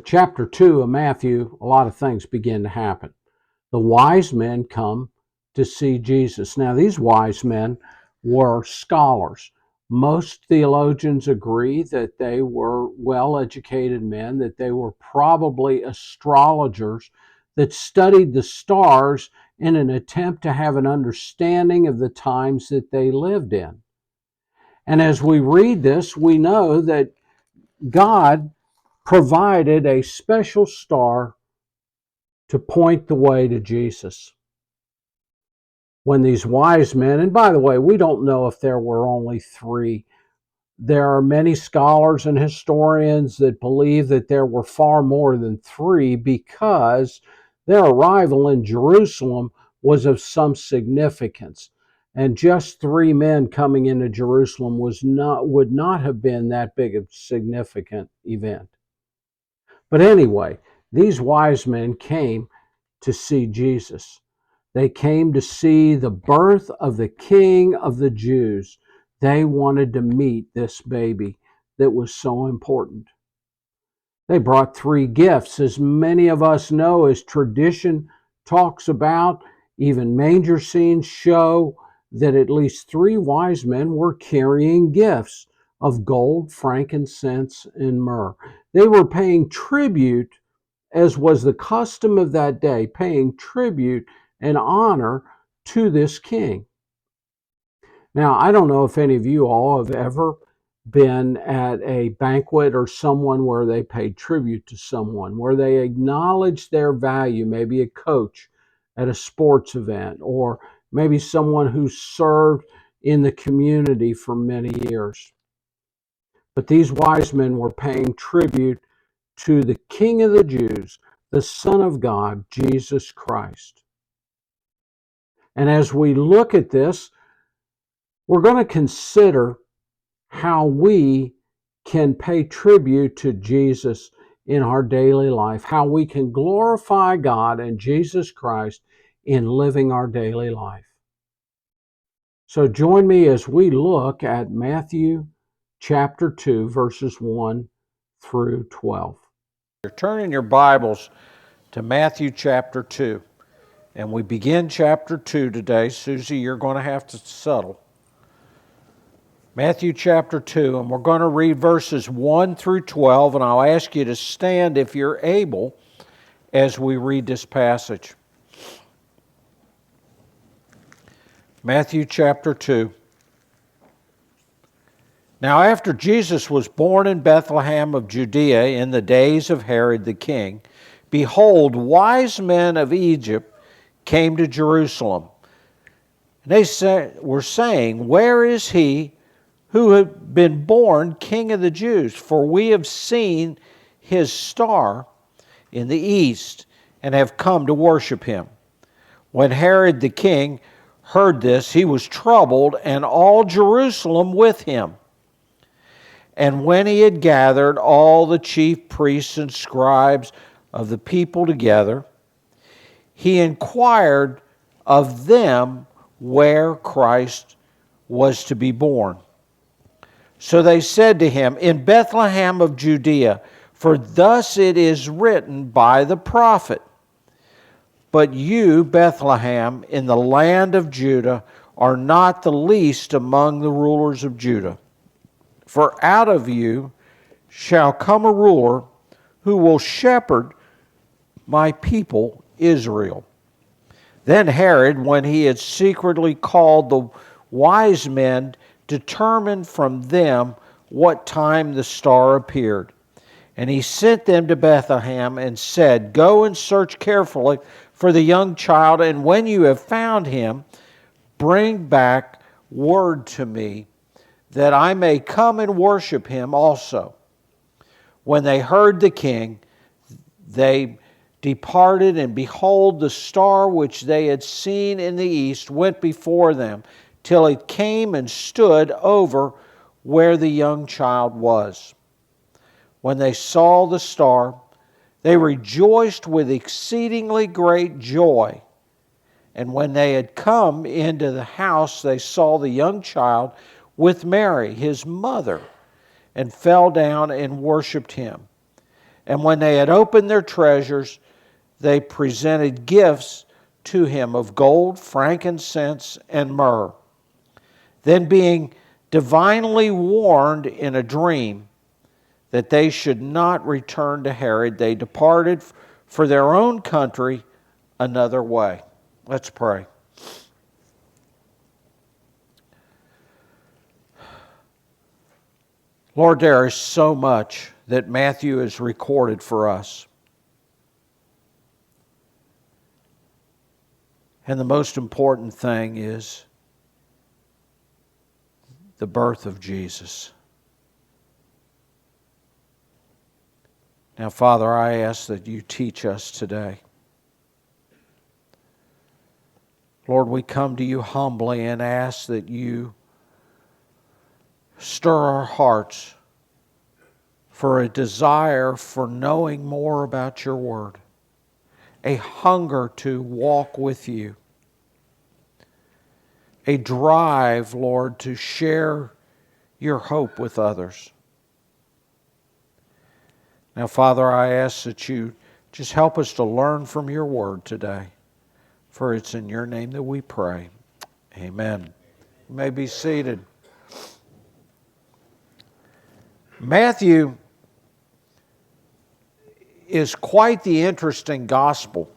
Chapter 2 of Matthew, a lot of things begin to happen. The wise men come to see Jesus. Now, these wise men were scholars. Most theologians agree that they were well-educated men, that they were probably astrologers that studied the stars in an attempt to have an understanding of the times that they lived in. And as we read this, we know that God provided a special star to point the way to Jesus. When these wise men, and by the way, we don't know if there were only three. There are many scholars and historians that believe that there were far more than three because their arrival in Jerusalem was of some significance. And just three men coming into Jerusalem would not have been that big a significant event. But anyway, these wise men came to see Jesus. They came to see the birth of the King of the Jews. They wanted to meet this baby that was so important. They brought three gifts. As many of us know, as tradition talks about, even manger scenes show that at least three wise men were carrying gifts of gold, frankincense, and myrrh. They were paying tribute, as was the custom of that day, paying tribute and honor to this king. Now, I don't know if any of you all have ever been at a banquet or someone where they paid tribute to someone, where they acknowledged their value, maybe a coach at a sports event, or maybe someone who served in the community for many years. But these wise men were paying tribute to the King of the Jews, the Son of God, Jesus Christ. And as we look at this, we're going to consider how we can pay tribute to Jesus in our daily life, how we can glorify God and Jesus Christ in living our daily life. So join me as we look at Matthew chapter 2, verses 1 through 12. You're turning your Bibles to Matthew chapter 2. And we begin chapter 2 today. Susie, you're going to have to settle. Matthew chapter 2, and we're going to read verses 1 through 12, and I'll ask you to stand if you're able as we read this passage. Matthew chapter 2. Now after Jesus was born in Bethlehem of Judea in the days of Herod the king, behold, wise men of Egypt came to Jerusalem. And they were saying, where is he who had been born King of the Jews? For we have seen his star in the east and have come to worship him. When Herod the king heard this, he was troubled, and all Jerusalem with him. And when he had gathered all the chief priests and scribes of the people together, he inquired of them where Christ was to be born. So they said to him, in Bethlehem of Judea, for thus it is written by the prophet, but you, Bethlehem, in the land of Judah, are not the least among the rulers of Judah. For out of you shall come a ruler who will shepherd my people Israel. Then Herod, when he had secretly called the wise men, determined from them what time the star appeared. And he sent them to Bethlehem and said, go and search carefully for the young child, and when you have found him, bring back word to me, that I may come and worship him also. When they heard the king, they departed, and behold, the star which they had seen in the east went before them, till it came and stood over where the young child was. When they saw the star, they rejoiced with exceedingly great joy. And when they had come into the house, they saw the young child with Mary, his mother, and fell down and worshipped him. And when they had opened their treasures, they presented gifts to him of gold, frankincense, and myrrh. Then, being divinely warned in a dream that they should not return to Herod, they departed for their own country another way. Let's pray. Lord, there is so much that Matthew has recorded for us. And the most important thing is the birth of Jesus. Now, Father, I ask that you teach us today. Lord, we come to you humbly and ask that you stir our hearts for a desire for knowing more about your word, a hunger to walk with you, a drive, Lord, to share your hope with others. Now, Father, I ask that you just help us to learn from your word today, for it's in your name that we pray. Amen. You may be seated. Matthew is quite the interesting gospel.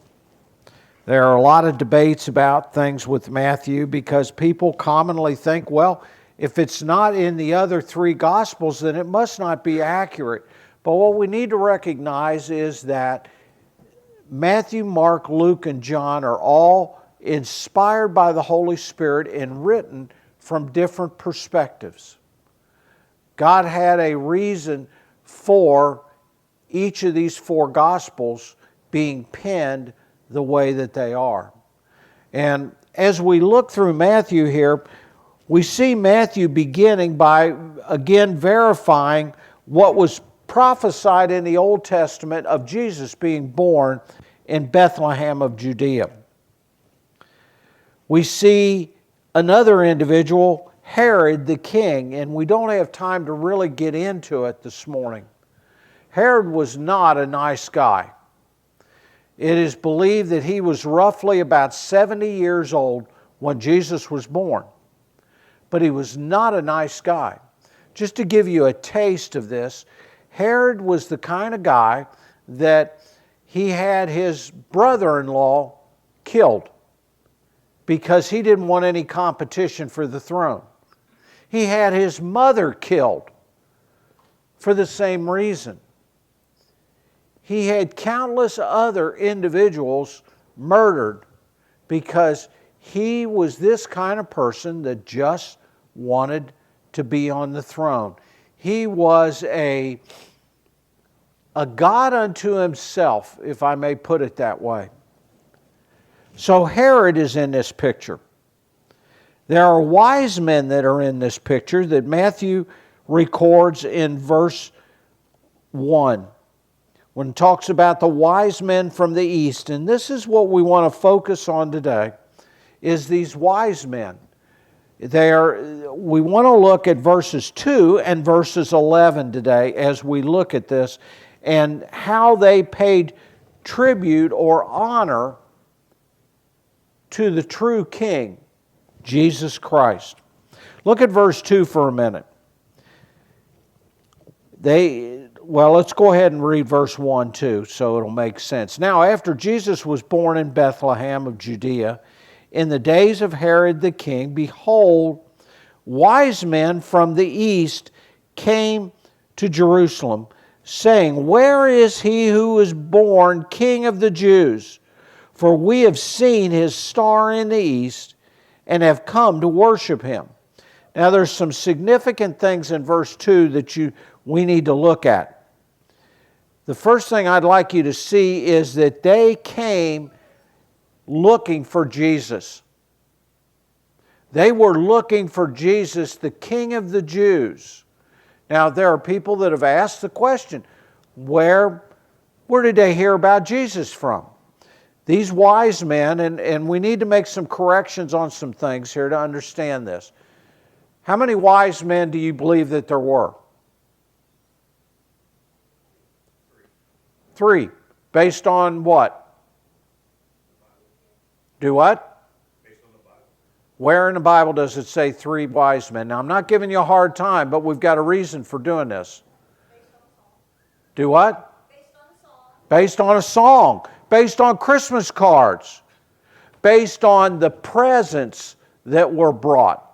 There are a lot of debates about things with Matthew because people commonly think, well, if it's not in the other three gospels, then it must not be accurate. But what we need to recognize is that Matthew, Mark, Luke, and John are all inspired by the Holy Spirit and written from different perspectives. God had a reason for each of these four Gospels being penned the way that they are. And as we look through Matthew here, we see Matthew beginning by, again, verifying what was prophesied in the Old Testament of Jesus being born in Bethlehem of Judea. We see another individual, Herod the king, and we don't have time to really get into it this morning. Herod was not a nice guy. It is believed that he was roughly about 70 years old when Jesus was born. But he was not a nice guy. Just to give you a taste of this, Herod was the kind of guy that he had his brother-in-law killed because he didn't want any competition for the throne. He had his mother killed for the same reason. He had countless other individuals murdered because he was this kind of person that just wanted to be on the throne. He was a God unto himself, if I may put it that way. So Herod is in this picture. There are wise men that are in this picture that Matthew records in verse 1. When it talks about the wise men from the east, and this is what we want to focus on today, is these wise men. We want to look at verses 2 and verses 11 today as we look at this and how they paid tribute or honor to the true King, Jesus Christ. Look at verse 2 for a minute. Let's go ahead and read verse 1 too, so it'll make sense. Now, after Jesus was born in Bethlehem of Judea, in the days of Herod the king, behold, wise men from the east came to Jerusalem, saying, "Where is he who is born King of the Jews? For we have seen his star in the east and have come to worship him." Now, there's some significant things in verse 2 that we need to look at. The first thing I'd like you to see is that they came looking for Jesus. They were looking for Jesus, the King of the Jews. Now, there are people that have asked the question, where did they hear about Jesus from? These wise men, and we need to make some corrections on some things here to understand this. How many wise men do you believe that there were? 3. Based on what? Do what? Based on the Bible. Where in the Bible does it say 3 wise men? Now, I'm not giving you a hard time, but we've got a reason for doing this. Based on a song. Do what? Based on a song. Based on a song. Based on Christmas cards. Based on the presents that were brought.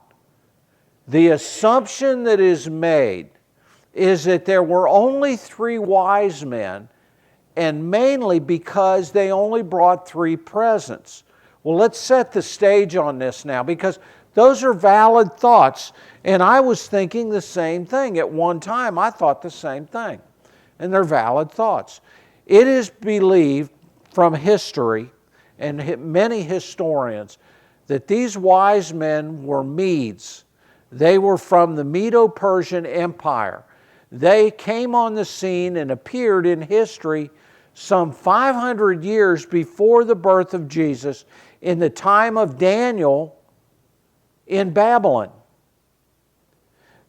The assumption that is made is that there were only 3 wise men, and mainly because they only brought 3 presents. Well, let's set the stage on this now, because those are valid thoughts, and I was thinking the same thing. At one time, I thought the same thing, and they're valid thoughts. It is believed from history and many historians that these wise men were Medes. They were from the Medo-Persian Empire. They came on the scene and appeared in history some 500 years before the birth of Jesus in the time of Daniel in Babylon.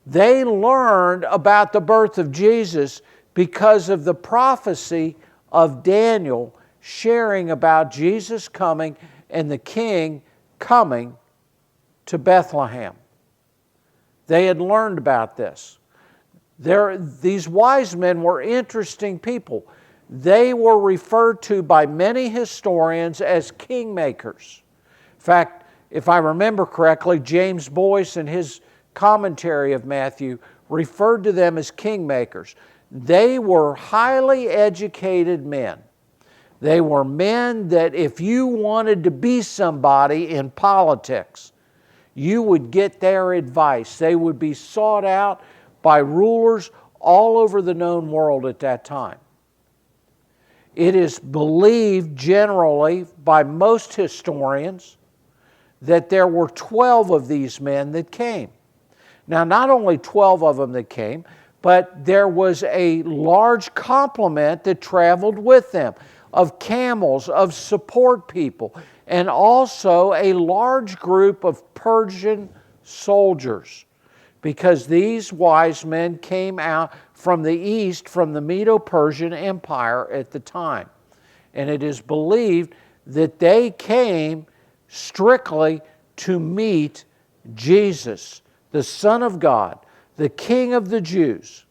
They learned about the birth of Jesus because of the prophecy of Daniel sharing about Jesus coming and the king coming to Bethlehem. They had learned about this. These wise men were interesting people. They were referred to by many historians as kingmakers. In fact, if I remember correctly, James Boyce in his commentary of Matthew referred to them as kingmakers. They were highly educated men. They were men that if you wanted to be somebody in politics, you would get their advice. They would be sought out by rulers all over the known world at that time. It is believed generally by most historians that there were 12 of these men that came. Now, not only 12 of them that came, but there was a large complement that traveled with them of camels, of support people, and also a large group of Persian soldiers, because these wise men came out from the east, from the Medo-Persian Empire at the time. And it is believed that they came strictly to meet Jesus, the Son of God, the King of the Jews.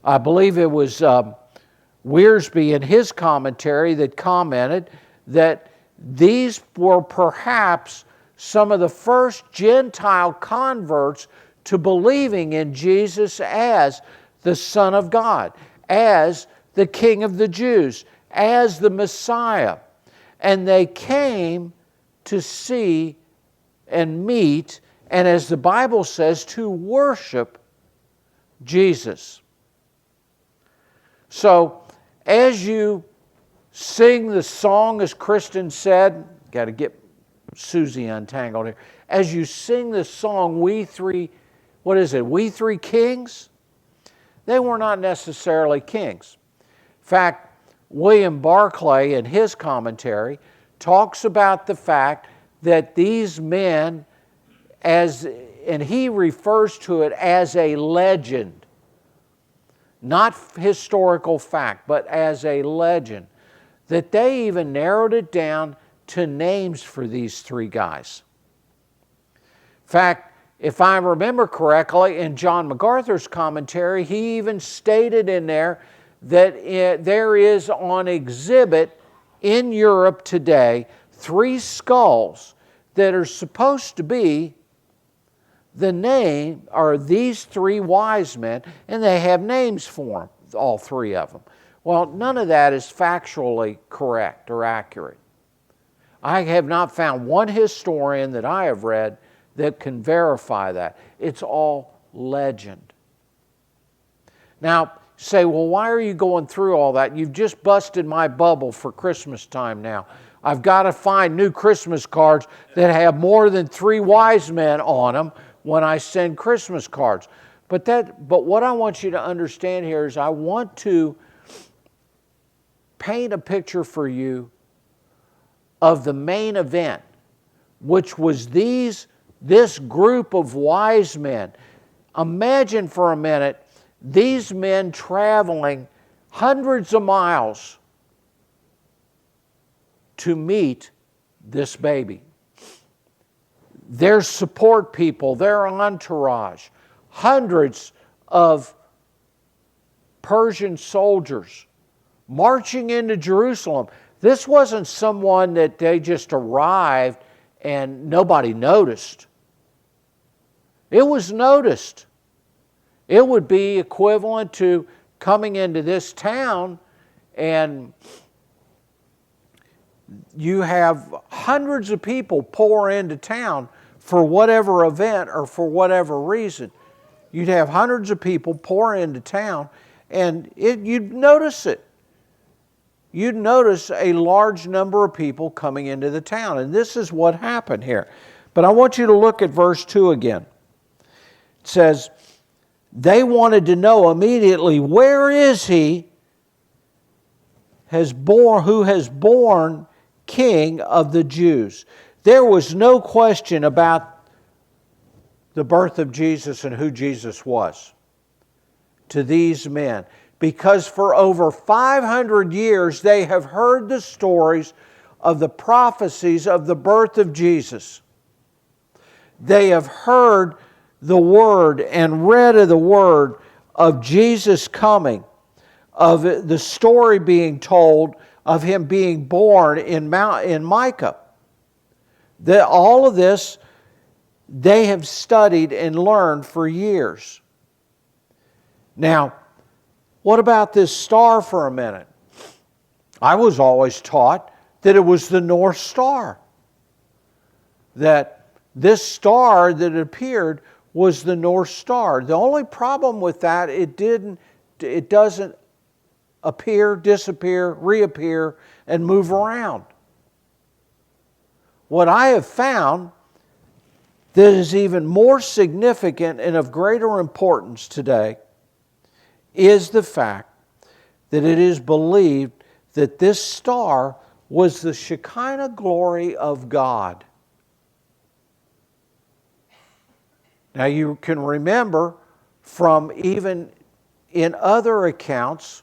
I believe it was Wiersbe in his commentary that commented that these were perhaps some of the first Gentile converts to believing in Jesus as the Son of God, as the King of the Jews, as the Messiah. And they came to see and meet, and as the Bible says, to worship Jesus. So, as you sing the song, as Kristen said, got to get Susie untangled here. As you sing the song, We Three Kings? They were not necessarily kings. In fact, William Barclay in his commentary talks about the fact that these men, and he refers to it as a legend, not historical fact, but as a legend, that they even narrowed it down to names for these 3 guys. In fact, if I remember correctly, in John MacArthur's commentary, he even stated in there that there is on exhibit in Europe today 3 skulls that are supposed to be the name, or these 3 wise men, and they have names for them, all 3 of them. Well, none of that is factually correct or accurate. I have not found one historian that I have read that can verify that. It's all legend. Now, say, well, why are you going through all that? You've just busted my bubble for Christmas time now. I've got to find new Christmas cards that have more than 3 wise men on them when I send Christmas cards. But what I want you to understand here is I want to paint a picture for you of the main event, which was this group of wise men. Imagine for a minute these men traveling hundreds of miles to meet this baby. Their support people, their entourage, hundreds of Persian soldiers marching into Jerusalem. This wasn't someone that they just arrived and nobody noticed. It was noticed. It would be equivalent to coming into this town and you have hundreds of people pour into town for whatever event or for whatever reason. You'd have hundreds of people pour into town, and you'd notice it. You'd notice a large number of people coming into the town, and this is what happened here. But I want you to look at verse 2 again. It says, they wanted to know immediately, where is he who has born King of the Jews? There was no question about the birth of Jesus and who Jesus was to these men, because for over 500 years they have heard the stories of the prophecies of the birth of Jesus. They have heard the word and read of the word of Jesus coming, of the story being told of him being born in Micah. All of this they have studied and learned for years. Now, what about this star for a minute? I was always taught that it was the North Star. That this star that appeared was the North Star. The only problem with that, it doesn't appear, disappear, reappear, and move around. What I have found that is even more significant and of greater importance today is the fact that it is believed that this star was the Shekinah glory of God. Now you can remember from even in other accounts,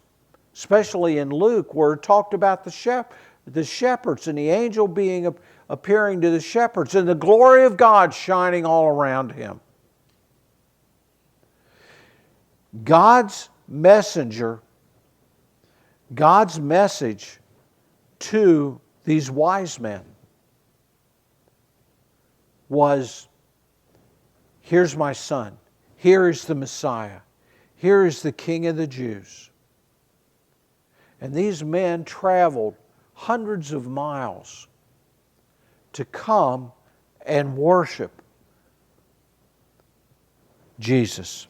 especially in Luke, where it talked about the shepherds and the angel appearing to the shepherds and the glory of God shining all around him. God's messenger, God's message to these wise men was, here's my son, here is the Messiah, here is the King of the Jews. And these men traveled hundreds of miles to come and worship Jesus.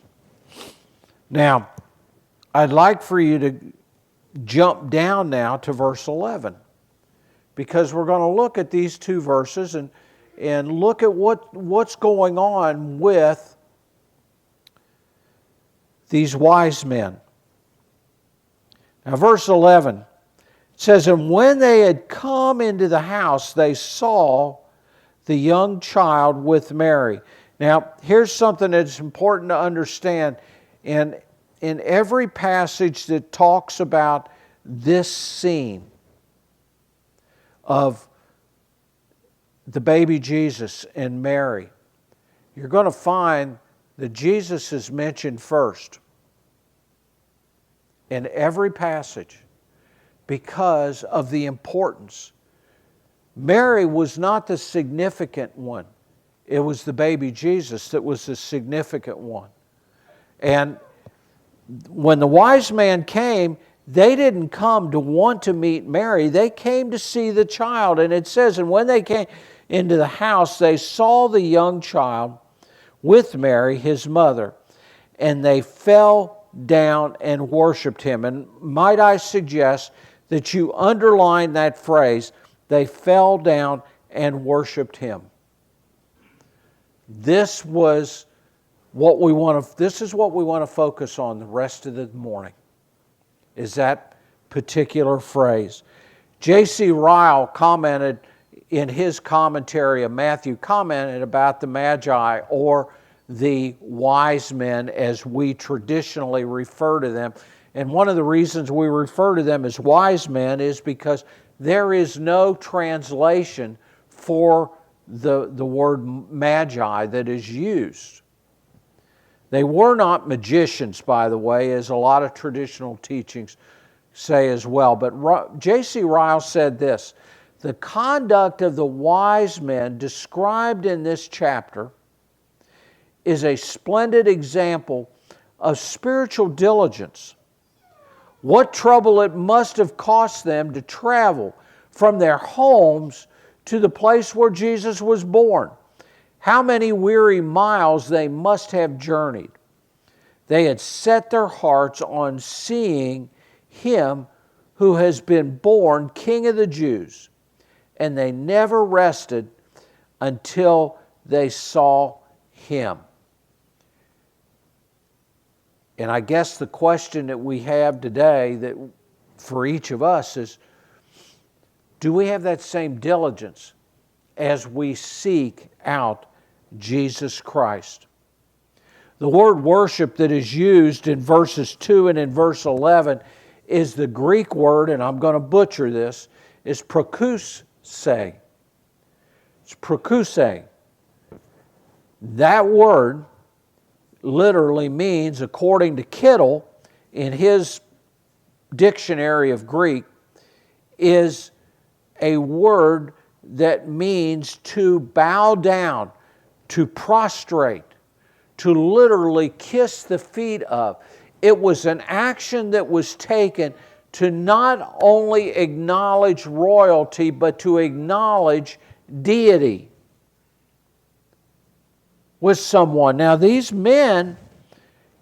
Now, I'd like for you to jump down now to verse 11, because we're going to look at these two verses and look at what's going on with these wise men. Now, verse 11 says, and when they had come into the house, they saw the young child with Mary. Now, here's something that's important to understand. In every passage that talks about this scene of the baby Jesus and Mary, you're going to find that Jesus is mentioned first in every passage because of the importance. Mary was not the significant one. It was the baby Jesus that was the significant one. And when the wise man came, they didn't come to want to meet Mary. They came to see the child. And it says, and when they came into the house, they saw the young child with Mary, his mother, and they fell down and worshiped him. And might I suggest that you underline that phrase, they fell down and worshiped him. This is what we want to focus on the rest of the morning, is that particular phrase. J.C. Ryle commented in his commentary of Matthew, commented about the Magi, or the wise men as we traditionally refer to them. And one of the reasons we refer to them as wise men is because there is no translation for the word magi that is used. They were not magicians, by the way, as a lot of traditional teachings say as well. But J.C. Ryle said this: the conduct of the wise men described in this chapter is a splendid example of spiritual diligence. What trouble it must have cost them to travel from their homes to the place where Jesus was born. How many weary miles they must have journeyed. They had set their hearts on seeing Him who has been born King of the Jews, and they never rested until they saw Him. And I guess the question that we have today that for each of us is, do we have that same diligence as we seek out Jesus Christ? The word worship that is used in verses 2 and in verse 11 is the Greek word, and I'm going to butcher this, is prokuse. It's prokuse. That word literally means, according to Kittle, in his dictionary of Greek, is a word that means to bow down, to prostrate, to literally kiss the feet of. It was an action that was taken to not only acknowledge royalty, but to acknowledge deity with someone. Now, these men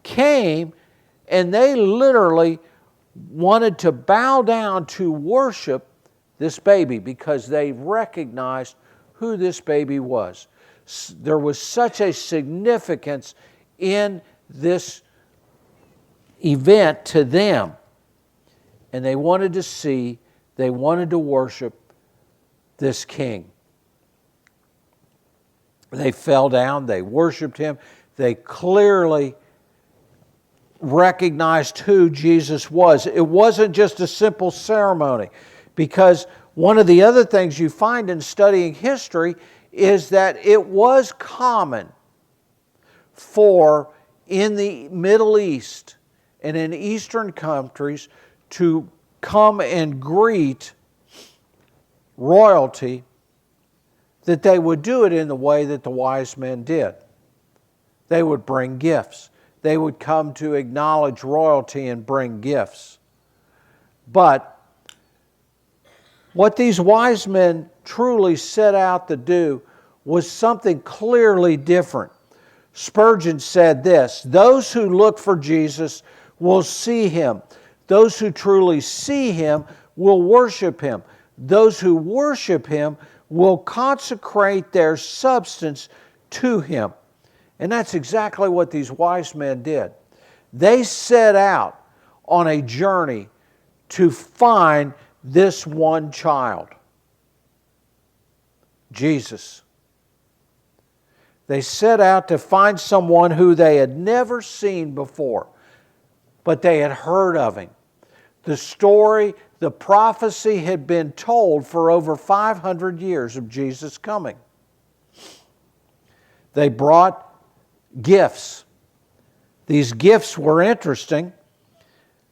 came and they literally wanted to bow down to worship this baby because they recognized who this baby was. There was such a significance in this event to them. And they wanted to see, they wanted to worship this king. They fell down, they worshiped Him, they clearly recognized who Jesus was. It wasn't just a simple ceremony, because one of the other things you find in studying history is that it was common for, in the Middle East and in Eastern countries, to come and greet royalty, that they would do it in the way that the wise men did. They would bring gifts. They would come to acknowledge royalty and bring gifts. But what these wise men truly set out to do was something clearly different. Spurgeon said this: those who look for Jesus will see Him. Those who truly see Him will worship Him. Those who worship Him will consecrate their substance to Him. And that's exactly what these wise men did. They set out on a journey to find this one child, Jesus. They set out to find someone who they had never seen before, but they had heard of Him. The story, the prophecy had been told for over 500 years of Jesus coming. They brought gifts. These gifts were interesting: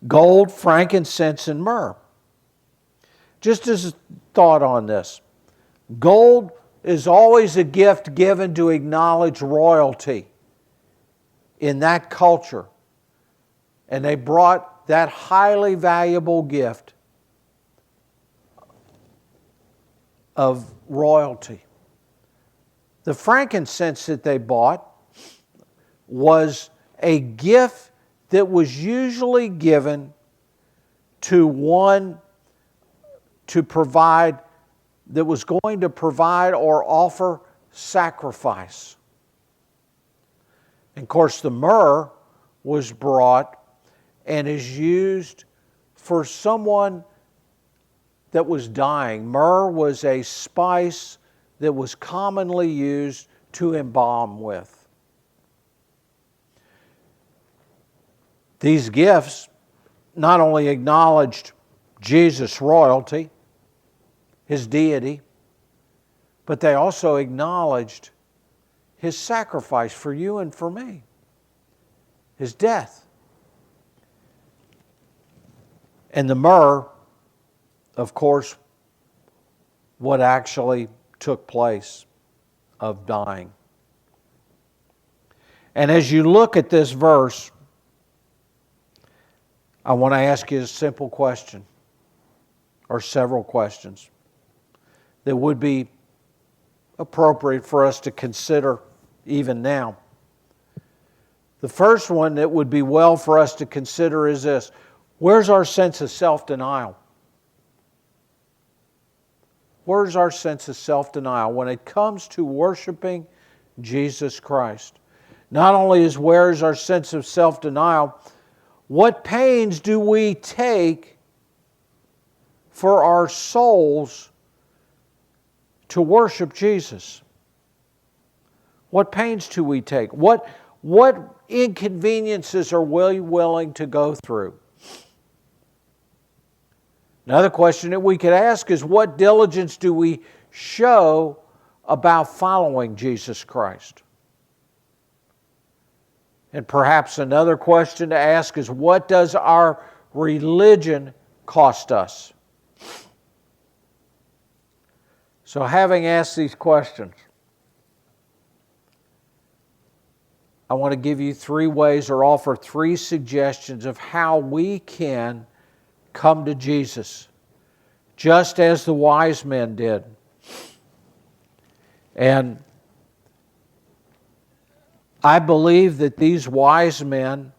gold, frankincense, and myrrh. Just as a thought on this, gold is always a gift given to acknowledge royalty in that culture. And they brought that highly valuable gift of royalty. The frankincense that they bought was a gift that was usually given to one to provide, that was going to provide or offer sacrifice. And of course, the myrrh was brought and is used for someone that was dying. Myrrh was a spice that was commonly used to embalm with. These gifts not only acknowledged Jesus' royalty, his deity, but they also acknowledged his sacrifice for you and for me, his death. And the myrrh, of course, what actually took place of dying. And as you look at this verse, I want to ask you a simple question, or several questions, that would be appropriate for us to consider even now. The first one that would be well for us to consider is this: where's our sense of self-denial? Where's our sense of self-denial when it comes to worshiping Jesus Christ? Not only where's our sense of self-denial, what pains do we take for our souls to worship Jesus? What pains do we take? What inconveniences are we willing to go through? Another question that we could ask is, what diligence do we show about following Jesus Christ? And perhaps another question to ask is, what does our religion cost us? So having asked these questions, I want to give you 3 ways, or offer 3 suggestions of how we can come to Jesus, just as the wise men did. And I believe that these wise men,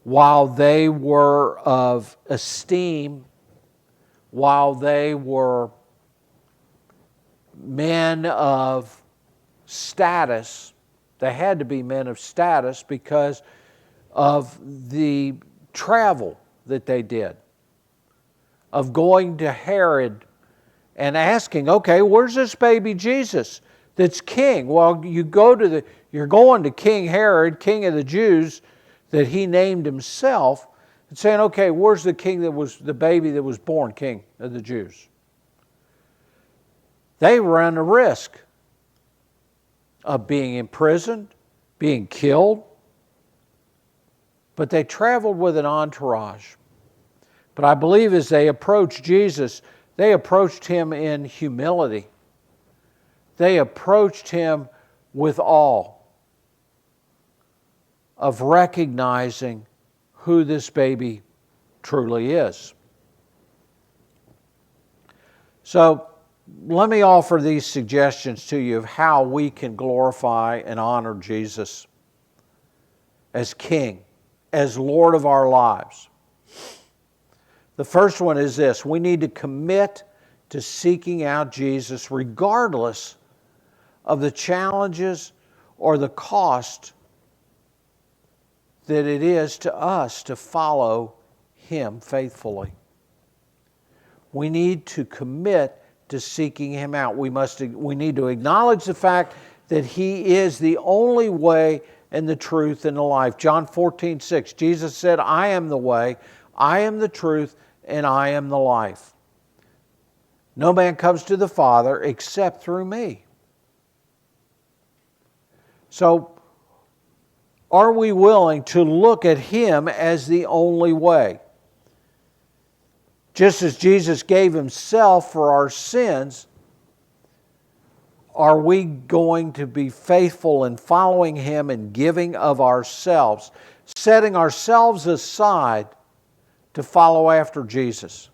while they were of esteem, while they were men of status, they had to be men of status because of the travel that they did, of going to Herod and asking, okay, where's this baby Jesus that's king? Well, you're going to King Herod, king of the Jews, that he named himself, and saying, okay, where's the baby that was born king of the Jews? They ran the risk of being imprisoned, being killed, but they traveled with an entourage. But I believe as they approached Jesus, they approached him in humility. They approached him with awe of recognizing who this baby truly is. So let me offer these suggestions to you of how we can glorify and honor Jesus as King, as Lord of our lives. The first one is this: we need to commit to seeking out Jesus regardless of the challenges or the cost that it is to us to follow Him faithfully. We need to commit to seeking Him out. We need to acknowledge the fact that He is the only way and the truth and the life. John 14:6, Jesus said, I am the way, I am the truth, and I am the life. No man comes to the Father except through me. So, are we willing to look at Him as the only way? Just as Jesus gave Himself for our sins, are we going to be faithful in following Him and giving of ourselves, setting ourselves aside to follow after Jesus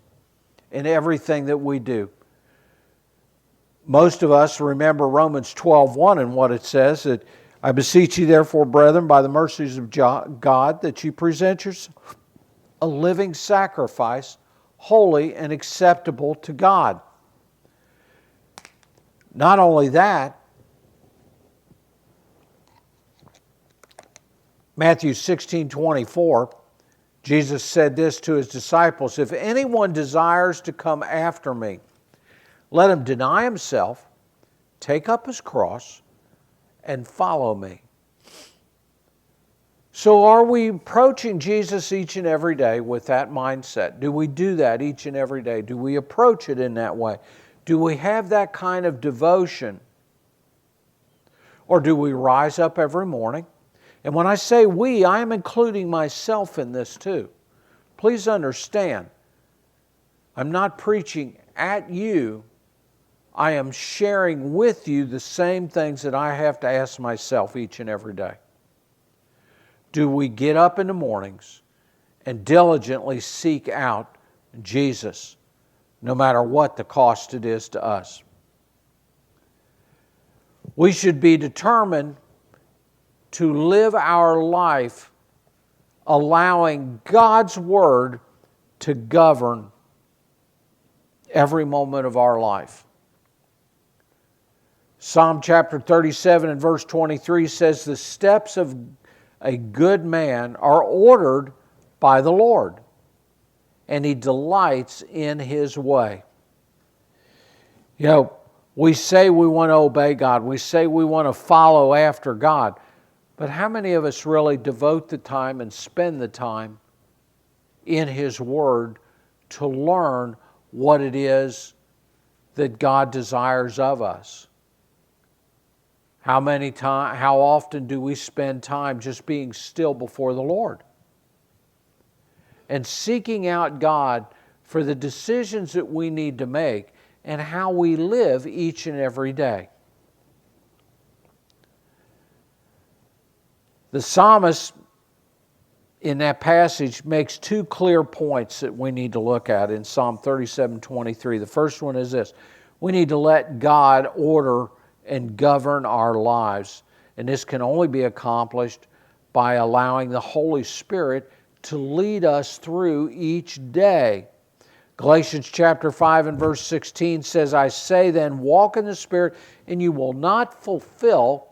in everything that we do? Most of us remember Romans 12:1 and what it says, that I beseech you therefore, brethren, by the mercies of God, that you present yourself a living sacrifice, holy and acceptable to God. Not only that, Matthew 16:24, Jesus said this to His disciples, if anyone desires to come after me, let him deny himself, take up his cross, and follow me. So are we approaching Jesus each and every day with that mindset? Do we do that each and every day? Do we approach it in that way? Do we have that kind of devotion? Or do we rise up every morning? And when I say we, I am including myself in this too. Please understand, I'm not preaching at you. I am sharing with you the same things that I have to ask myself each and every day. Do we get up in the mornings and diligently seek out Jesus, no matter what the cost it is to us? We should be determined to live our life allowing God's Word to govern every moment of our life. Psalm chapter 37 and verse 23 says, "The steps of a good man are ordered by the Lord, and he delights in his way." You know, we say we want to obey God. We say we want to follow after God. But how many of us really devote the time and spend the time in His Word to learn what it is that God desires of us? How often do we spend time just being still before the Lord and seeking out God for the decisions that we need to make and how we live each and every day? The psalmist in that passage makes two clear points that we need to look at in Psalm 37:23. The first one is this: we need to let God order and govern our lives. And this can only be accomplished by allowing the Holy Spirit to lead us through each day. Galatians chapter 5 and verse 16 says, "I say then, walk in the Spirit, and you will not fulfill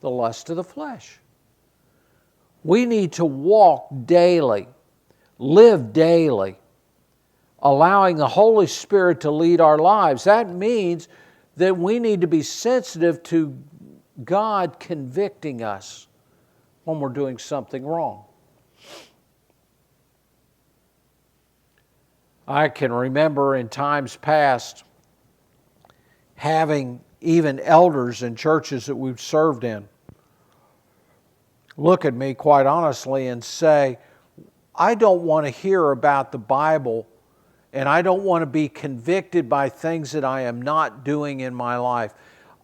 the lust of the flesh." We need to walk daily, live daily, allowing the Holy Spirit to lead our lives. That means that we need to be sensitive to God convicting us when we're doing something wrong. I can remember in times past having even elders in churches that we've served in look at me quite honestly and say, "I don't want to hear about the Bible, and I don't want to be convicted by things that I am not doing in my life.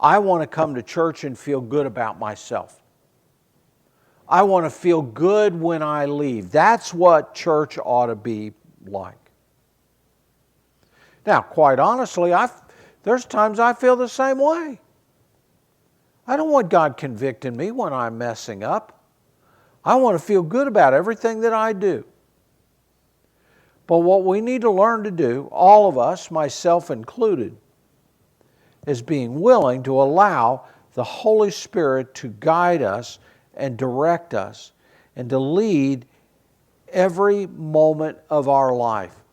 I want to come to church and feel good about myself. I want to feel good when I leave. That's what church ought to be like." Now, quite honestly, there's times I feel the same way. I don't want God convicting me when I'm messing up. I want to feel good about everything that I do. But what we need to learn to do, all of us, myself included, is being willing to allow the Holy Spirit to guide us and direct us and to lead every moment of our life.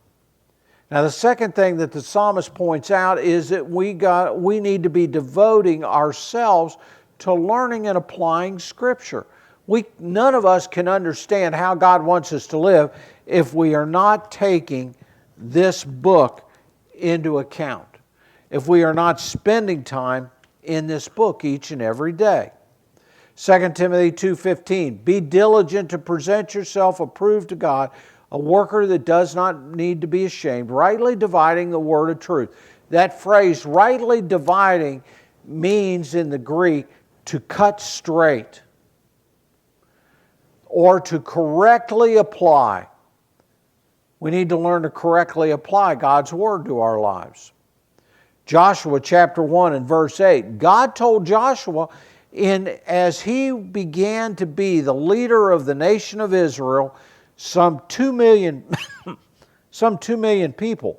Now, the second thing that the psalmist points out is that we need to be devoting ourselves to learning and applying Scripture. None of us can understand how God wants us to live if we are not taking this book into account, if we are not spending time in this book each and every day. 2 Timothy 2:15, "Be diligent to present yourself approved to God, a worker that does not need to be ashamed, rightly dividing the word of truth." That phrase, rightly dividing, means in the Greek to cut straight or to correctly apply. We need to learn to correctly apply God's Word to our lives. Joshua chapter 1 and verse 8, God told Joshua, as he began to be the leader of the nation of Israel, some 2 million people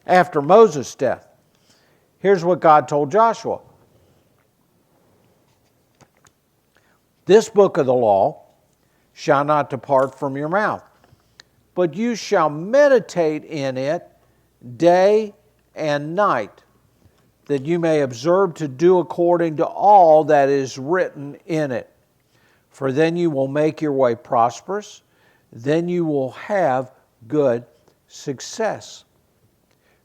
after Moses' death. Here's what God told Joshua. "This book of the law shall not depart from your mouth, but you shall meditate in it day and night, that you may observe to do according to all that is written in it. for then you will make your way prosperous, then you will have good success.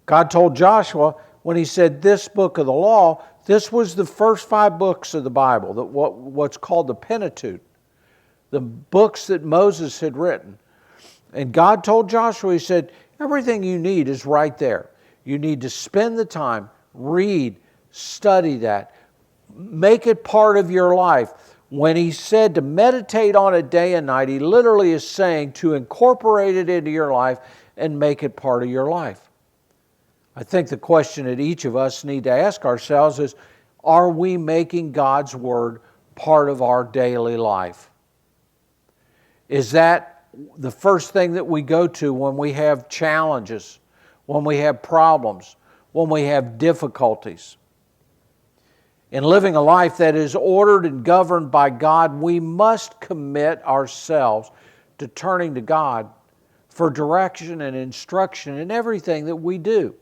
God told Joshua when he said this book of the law, this was the first 5 books of the Bible, what's called the Pentateuch, the books that Moses had written. And God told Joshua, he said, everything you need is right there. You need to spend the time, read, study that, make it part of your life. When he said to meditate on it day and night, he literally is saying to incorporate it into your life and make it part of your life. I think the question that each of us need to ask ourselves is, are we making God's Word part of our daily life? Is that the first thing that we go to when we have challenges, when we have problems, when we have difficulties? In living a life that is ordered and governed by God, we must commit ourselves to turning to God for direction and instruction in everything that we do.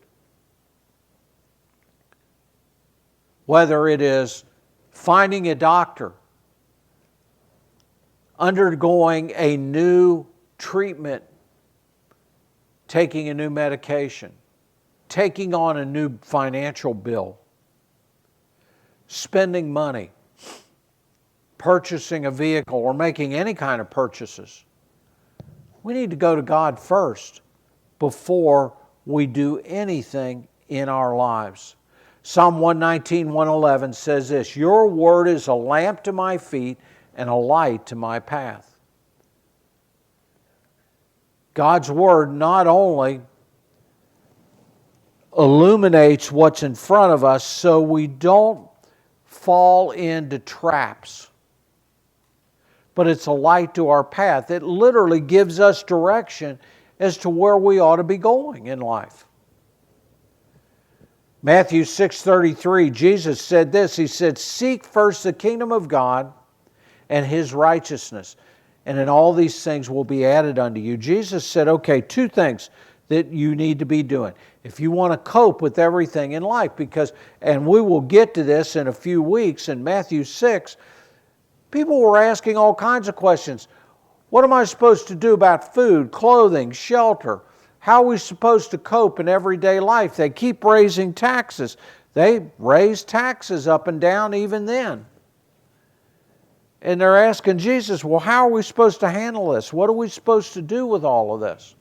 Whether it is finding a doctor, undergoing a new treatment, taking a new medication, taking on a new financial bill, spending money, purchasing a vehicle, or making any kind of purchases. We need to go to God first before we do anything in our lives. Psalm 119, 111 says this, your word is a lamp to my feet and a light to my path. God's word not only illuminates what's in front of us so we don't fall into traps, but it's a light to our path. It literally gives us direction as to where we ought to be going in life. Matthew 6:33, Jesus said this, he said, seek first the kingdom of God and His righteousness, and in all these things will be added unto you. Jesus said, okay, 2 things that you need to be doing if you want to cope with everything in life, and we will get to this in a few weeks in Matthew 6, people were asking all kinds of questions. What am I supposed to do about food, clothing, shelter? How are we supposed to cope in everyday life? They keep raising taxes. They raise taxes up and down even then. And they're asking Jesus, well, how are we supposed to handle this? What are we supposed to do with all of this?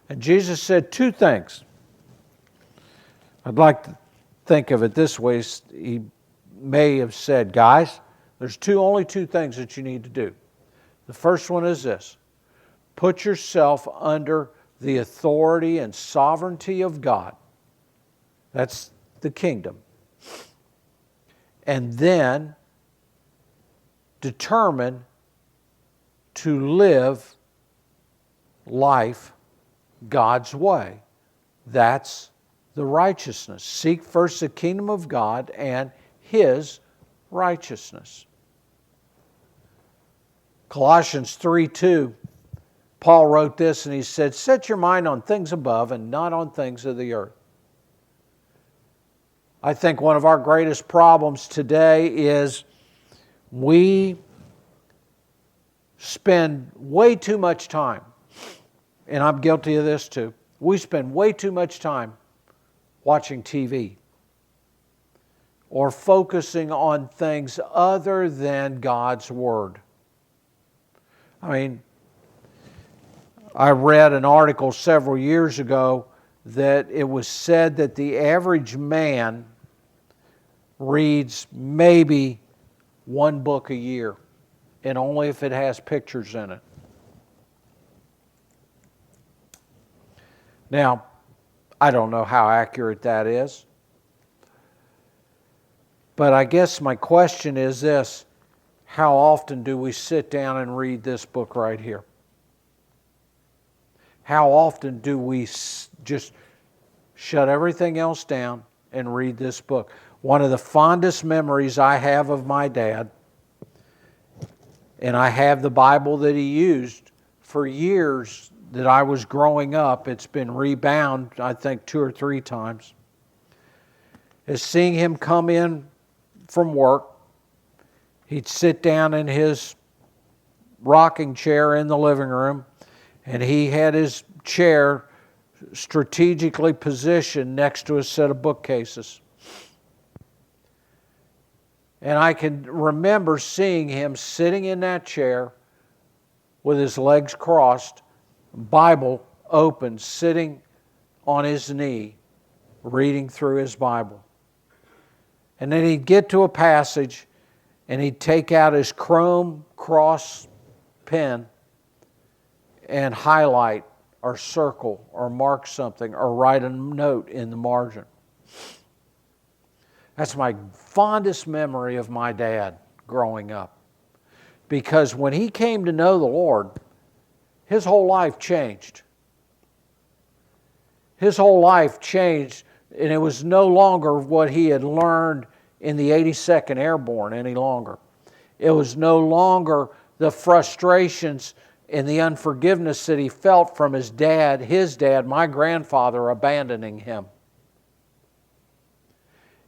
And Jesus said 2 things. I'd like to think of it this way. He may have said, guys, there's only 2 things that you need to do. The first one is this. Put yourself under the authority and sovereignty of God. That's the kingdom. And then determine to live life God's way. That's the righteousness. Seek first the kingdom of God and His righteousness. Colossians 3:2, Paul wrote this and he said, set your mind on things above and not on things of the earth. I think one of our greatest problems today is we spend way too much time, and I'm guilty of this too, we spend way too much time watching TV or focusing on things other than God's Word. I mean, I read an article several years ago that it was said that the average man reads maybe 1 book a year, and only if it has pictures in it. Now, I don't know how accurate that is, but I guess my question is this: how often do we sit down and read this book right here? How often do we just shut everything else down and read this book? One of the fondest memories I have of my dad, and I have the Bible that he used for years that I was growing up. It's been rebound, I think, 2 or 3 times. Is seeing him come in from work. He'd sit down in his rocking chair in the living room, and he had his chair strategically positioned next to a set of bookcases. And I can remember seeing him sitting in that chair with his legs crossed, Bible open, sitting on his knee, reading through his Bible. And then he'd get to a passage and he'd take out his chrome cross pen and highlight or circle or mark something or write a note in the margin. That's my fondest memory of my dad growing up. Because when he came to know the Lord, his whole life changed. His whole life changed, and it was no longer what he had learned in the 82nd Airborne any longer. It was no longer the frustrations and the unforgiveness that he felt from his dad, my grandfather, abandoning him.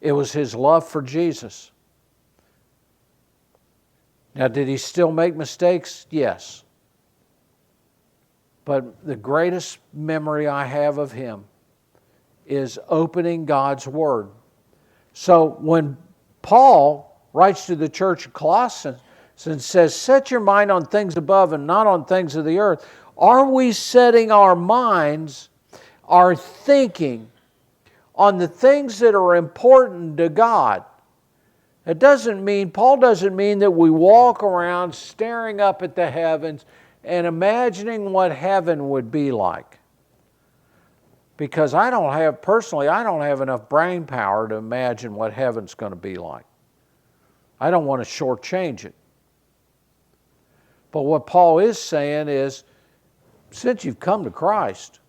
It was his love for Jesus. Now, did he still make mistakes? Yes. But the greatest memory I have of him is opening God's Word. So when Paul writes to the church of Colossians and says, set your mind on things above and not on things of the earth, are we setting our minds, our thinking, on the things that are important to God? Paul doesn't mean that we walk around staring up at the heavens and imagining what heaven would be like. Because I don't have enough brain power to imagine what heaven's going to be like. I don't want to shortchange it. But what Paul is saying is, since you've come to Christ,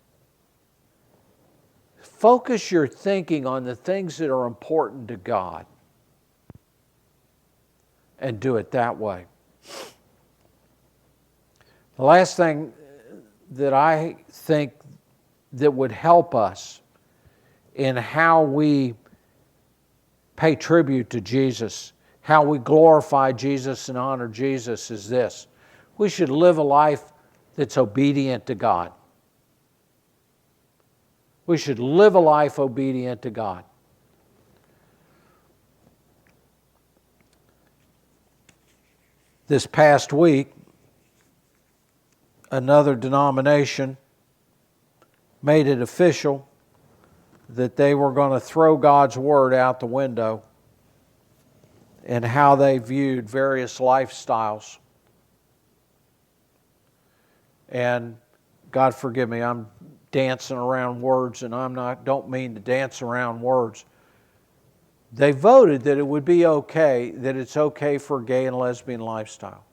focus your thinking on the things that are important to God. And do it that way. The last thing that I think that would help us in how we pay tribute to Jesus, how we glorify Jesus and honor Jesus is this. We should live a life that's obedient to God. We should live a life obedient to God. This past week, another denomination made it official that they were going to throw God's Word out the window and how they viewed various lifestyles. And God forgive me, I'm dancing around words, and don't mean to dance around words. They voted that it would be okay, that it's okay for a gay and lesbian lifestyle.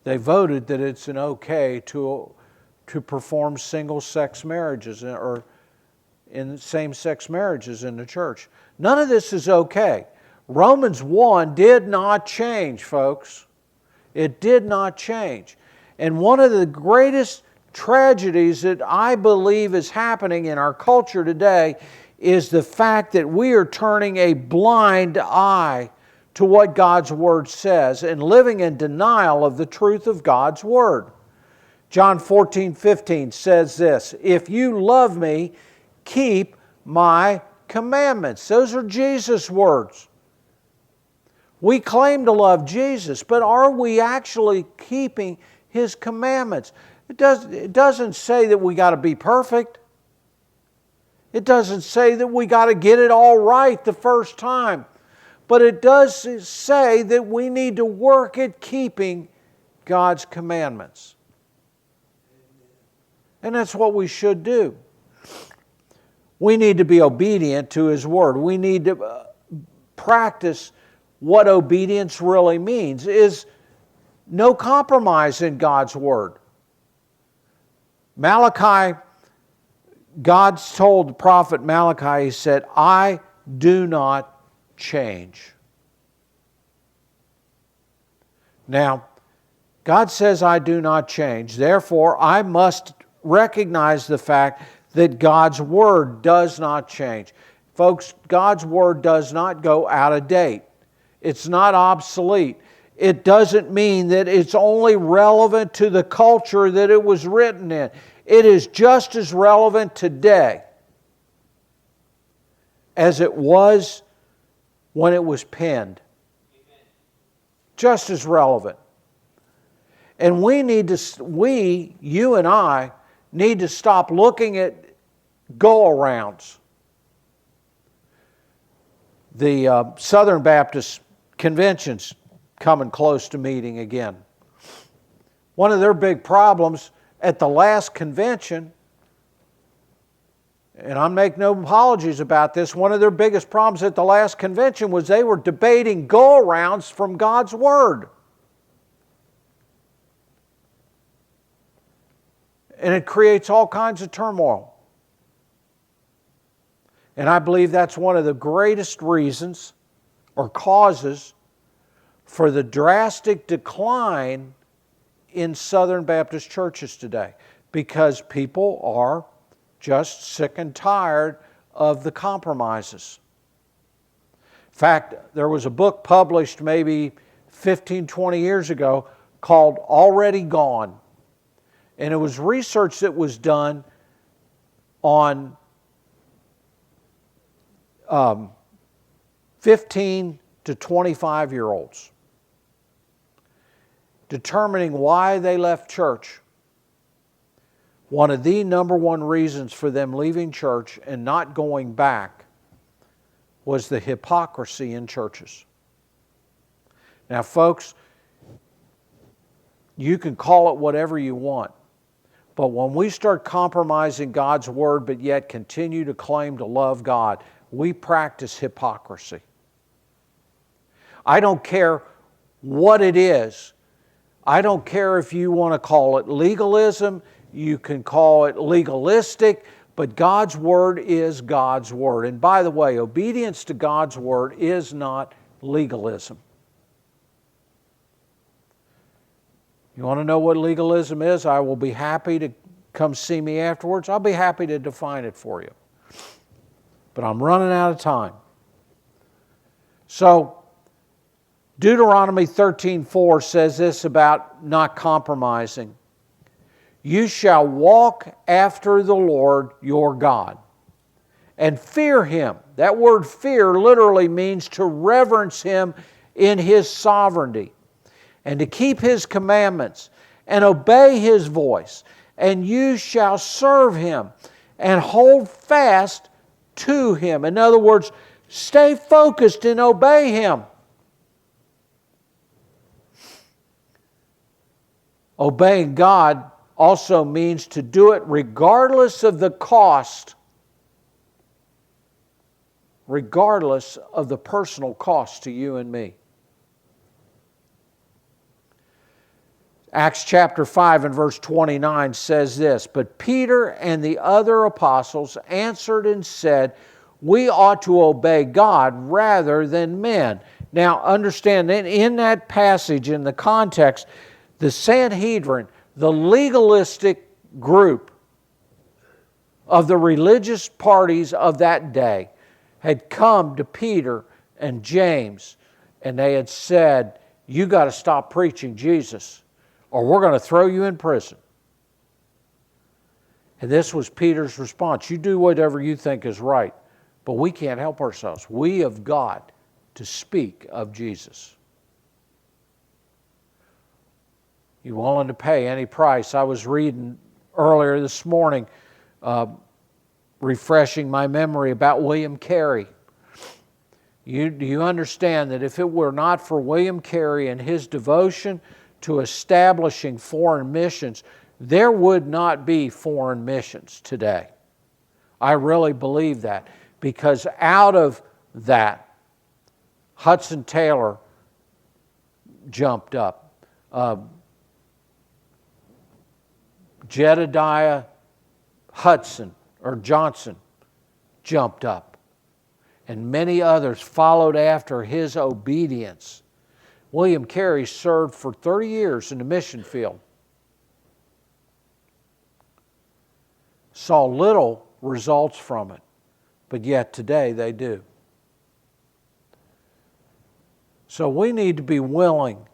They voted that it's an okay to perform single-sex marriages or in same-sex marriages in the church. None of this is okay. Romans 1 did not change, folks. It did not change. And one of the greatest tragedies that I believe is happening in our culture today is the fact that we are turning a blind eye to what God's Word says and living in denial of the truth of God's Word. John 14:15 says this, if you love me, keep my commandments. Those are Jesus' words. We claim to love Jesus, but are we actually keeping His commandments? It doesn't say that we got to be perfect. It doesn't say that we got to get it all right the first time. But it does say that we need to work at keeping God's commandments. And that's what we should do. We need to be obedient to His Word. We need to practice what obedience really means. Is no compromise in God's Word. Malachi, God told the prophet Malachi, He said, I do not change. Now, God says I do not change. Therefore, I must recognize the fact that God's Word does not change. Folks, God's Word does not go out of date. It's not obsolete. it doesn't mean that it's only relevant to the culture that it was written in. It is just as relevant today as it was when it was penned. Just as relevant. And you and I, need to stop looking at go-arounds. The Southern Baptist Convention's coming close to meeting again. One of their big problems at the last convention, and I make no apologies about this, one of their biggest problems at the last convention was they were debating go-arounds from God's Word. And it creates all kinds of turmoil. And I believe that's one of the greatest reasons or causes for the drastic decline in Southern Baptist churches today, because people are just sick and tired of the compromises. In fact, there was a book published maybe 15, 20 years ago called Already Gone. And it was research that was done on 15 to 25-year-olds, determining why they left church. One of the number one reasons for them leaving church and not going back was the hypocrisy in churches. Now, folks, you can call it whatever you want, but when we start compromising God's Word but yet continue to claim to love God, we practice hypocrisy. I don't care what it is. I don't care if you want to call it legalism, you can call it legalistic, but God's Word is God's Word. And by the way, obedience to God's Word is not legalism. You want to know what legalism is? I will be happy to come see me afterwards. I'll be happy to define it for you. But I'm running out of time. So, Deuteronomy 13:4 says this about not compromising. You shall walk after the Lord your God and fear Him. That word fear literally means to reverence Him in His sovereignty, and to keep His commandments and obey His voice. And you shall serve Him and hold fast to Him. In other words, stay focused and obey Him. Obeying God also means to do it regardless of the cost, regardless of the personal cost to you and me. Acts chapter 5 and verse 29 says this, "But Peter and the other apostles answered and said, we ought to obey God rather than men." Now understand that in that passage, in the context, the Sanhedrin, the legalistic group of the religious parties of that day, had come to Peter and James, and they had said, you got to stop preaching Jesus, or we're going to throw you in prison. And this was Peter's response. You do whatever you think is right, but we can't help ourselves. We have got to speak of Jesus. You willing to pay any price? I was reading earlier this morning, refreshing my memory about William Carey. Do you understand that if it were not for William Carey and his devotion to establishing foreign missions, there would not be foreign missions today? I really believe that, because out of that, Hudson Taylor jumped up. Jedediah Hudson or Johnson jumped up, and many others followed after his obedience. William Carey served for 30 years in the mission field. Saw little results from it, but yet today they do. So we need to be willing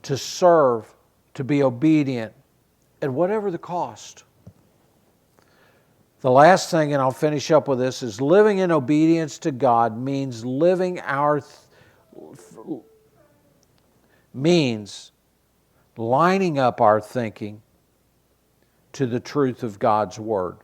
to serve, to be obedient, at whatever the cost. The last thing, and I'll finish up with this, is living in obedience to God means lining up our thinking to the truth of God's Word.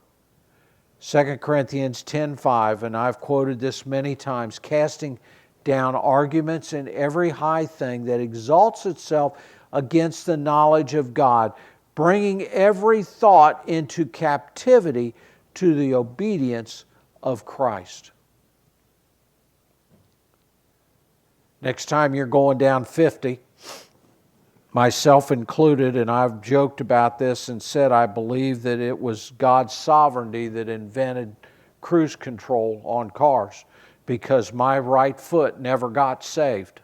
2 Corinthians 10:5, and I've quoted this many times, casting down arguments and every high thing that exalts itself against the knowledge of God, bringing every thought into captivity to the obedience of Christ. Next time you're going down 50, myself included, and I've joked about this and said I believe that it was God's sovereignty that invented cruise control on cars, because my right foot never got saved.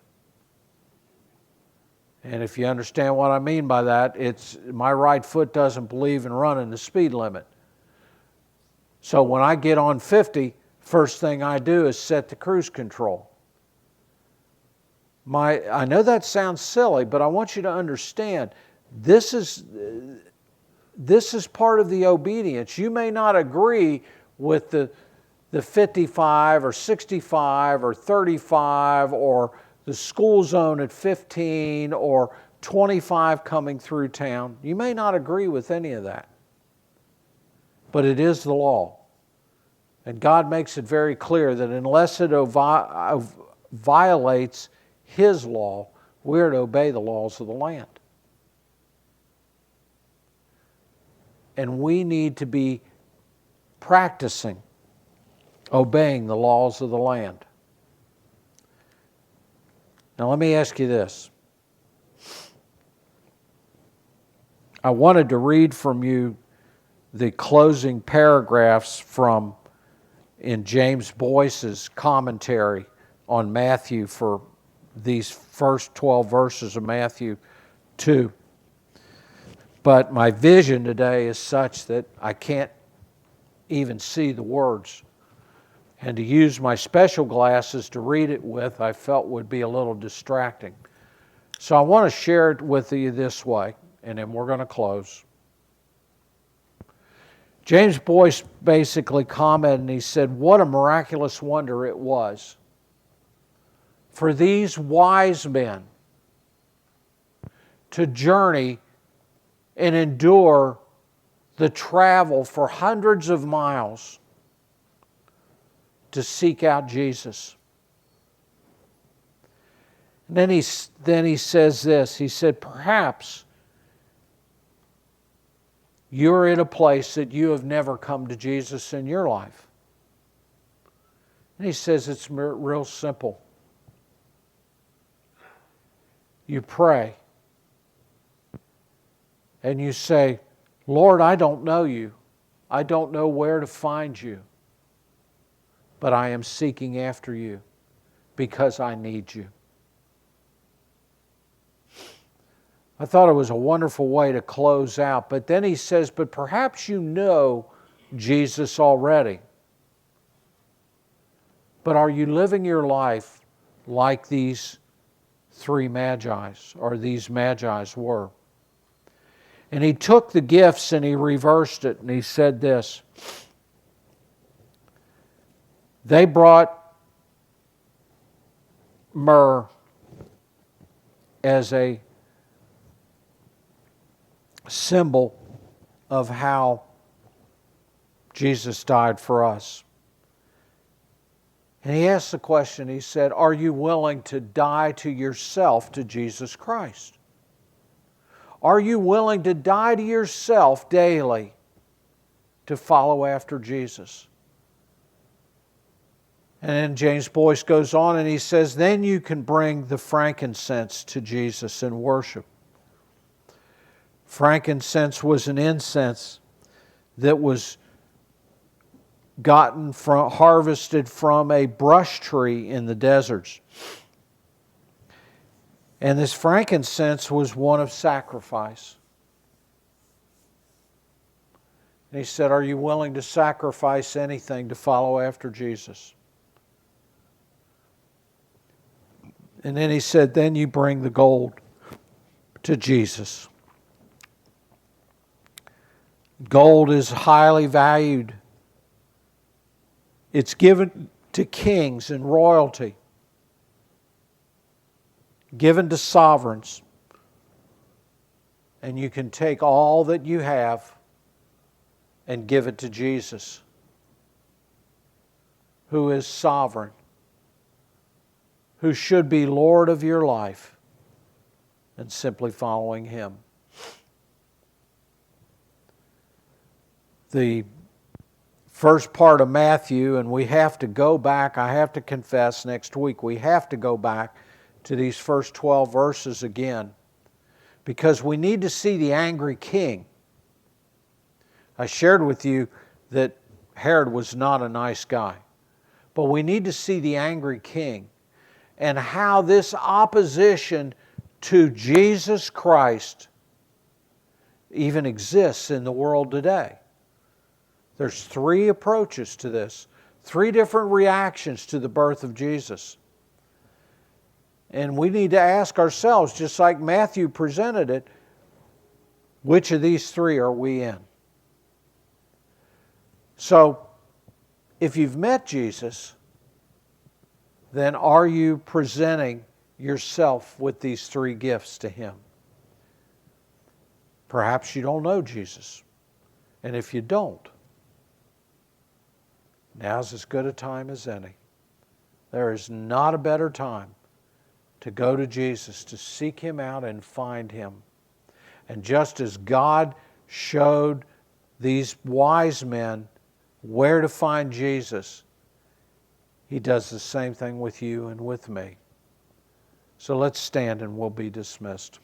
And if you understand what I mean by that, it's my right foot doesn't believe in running the speed limit. So when I get on 50, first thing I do is set the cruise control. I know that sounds silly, but I want you to understand this is part of the obedience. You may not agree with the 55 or 65 or 35 or the school zone at 15 or 25 coming through town. You may not agree with any of that. But it is the law. And God makes it very clear that unless it violates His law, we're to obey the laws of the land. And we need to be practicing obeying the laws of the land. Now let me ask you this. I wanted to read from you the closing paragraphs in James Boyce's commentary on Matthew for these first 12 verses of Matthew 2. But my vision today is such that I can't even see the words. And to use my special glasses to read it with, I felt would be a little distracting. So I want to share it with you this way, and then we're going to close. James Boyce basically commented, and he said, what a miraculous wonder it was for these wise men to journey and endure the travel for hundreds of miles to seek out Jesus. And then he says this, he said, perhaps you're in a place that you have never come to Jesus in your life. And he says it's real simple. You pray and you say, Lord, I don't know you. I don't know where to find you. But I am seeking after you because I need you. I thought it was a wonderful way to close out. But then he says, but perhaps you know Jesus already. But are you living your life like these three magi's, or these magi's were? And he took the gifts and he reversed it, and he said this. They brought myrrh as a symbol of how Jesus died for us. And he asked the question, he said, are you willing to die to yourself to Jesus Christ? Are you willing to die to yourself daily to follow after Jesus? And then James Boyce goes on and he says, then you can bring the frankincense to Jesus in worship. Frankincense was an incense that was harvested from a brush tree in the deserts. And this frankincense was one of sacrifice. And he said, are you willing to sacrifice anything to follow after Jesus? And then he said, then you bring the gold. to Jesus. Gold is highly valued. It's given to kings and royalty, given to sovereigns. And you can take all that you have and give it to Jesus, who is sovereign, who should be Lord of your life, and simply following Him. The first part of Matthew, and we have to go back, I have to confess next week, we have to go back to these first 12 verses again, because we need to see the angry king. I shared with you that Herod was not a nice guy, but we need to see the angry king and how this opposition to Jesus Christ even exists in the world today. There's three approaches to this, three different reactions to the birth of Jesus. And we need to ask ourselves, just like Matthew presented it, which of these three are we in? So, if you've met Jesus, then are you presenting yourself with these three gifts to Him? Perhaps you don't know Jesus. And if you don't, now's as good a time as any. There is not a better time to go to Jesus, to seek Him out and find Him. And just as God showed these wise men where to find Jesus, He does the same thing with you and with me. So let's stand and we'll be dismissed.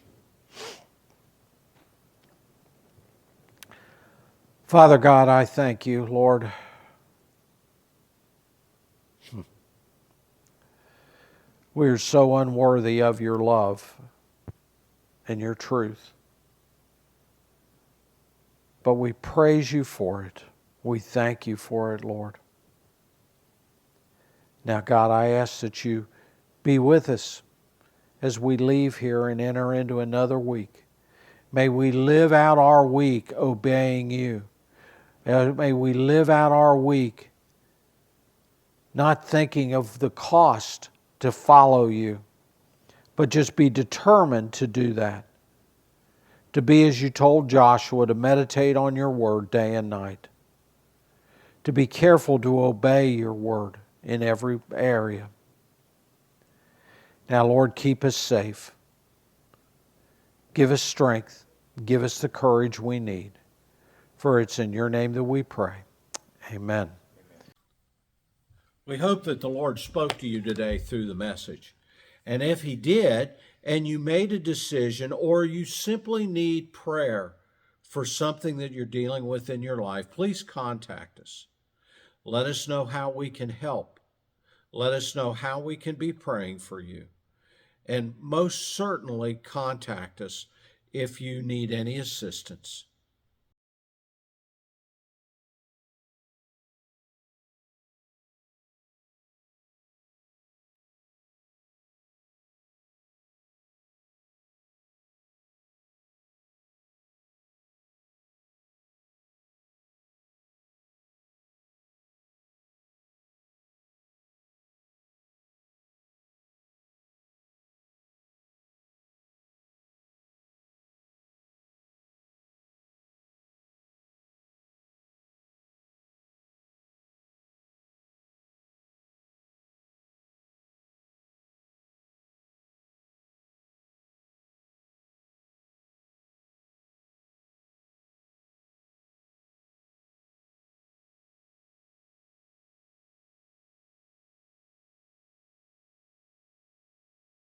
Father God, I thank You, Lord. We are so unworthy of Your love and Your truth. But we praise You for it. We thank You for it, Lord. Now, God, I ask that You be with us as we leave here and enter into another week. May we live out our week obeying You. May we live out our week not thinking of the cost to follow You, but just be determined to do that. To be, as You told Joshua, to meditate on Your word day and night. To be careful to obey Your word in every area. Now, Lord, keep us safe. Give us strength. Give us the courage we need. For it's in Your name that we pray. Amen. We hope that the Lord spoke to you today through the message. And if He did, and you made a decision, or you simply need prayer for something that you're dealing with in your life, please contact us. Let us know how we can help. Let us know how we can be praying for you. And most certainly contact us if you need any assistance.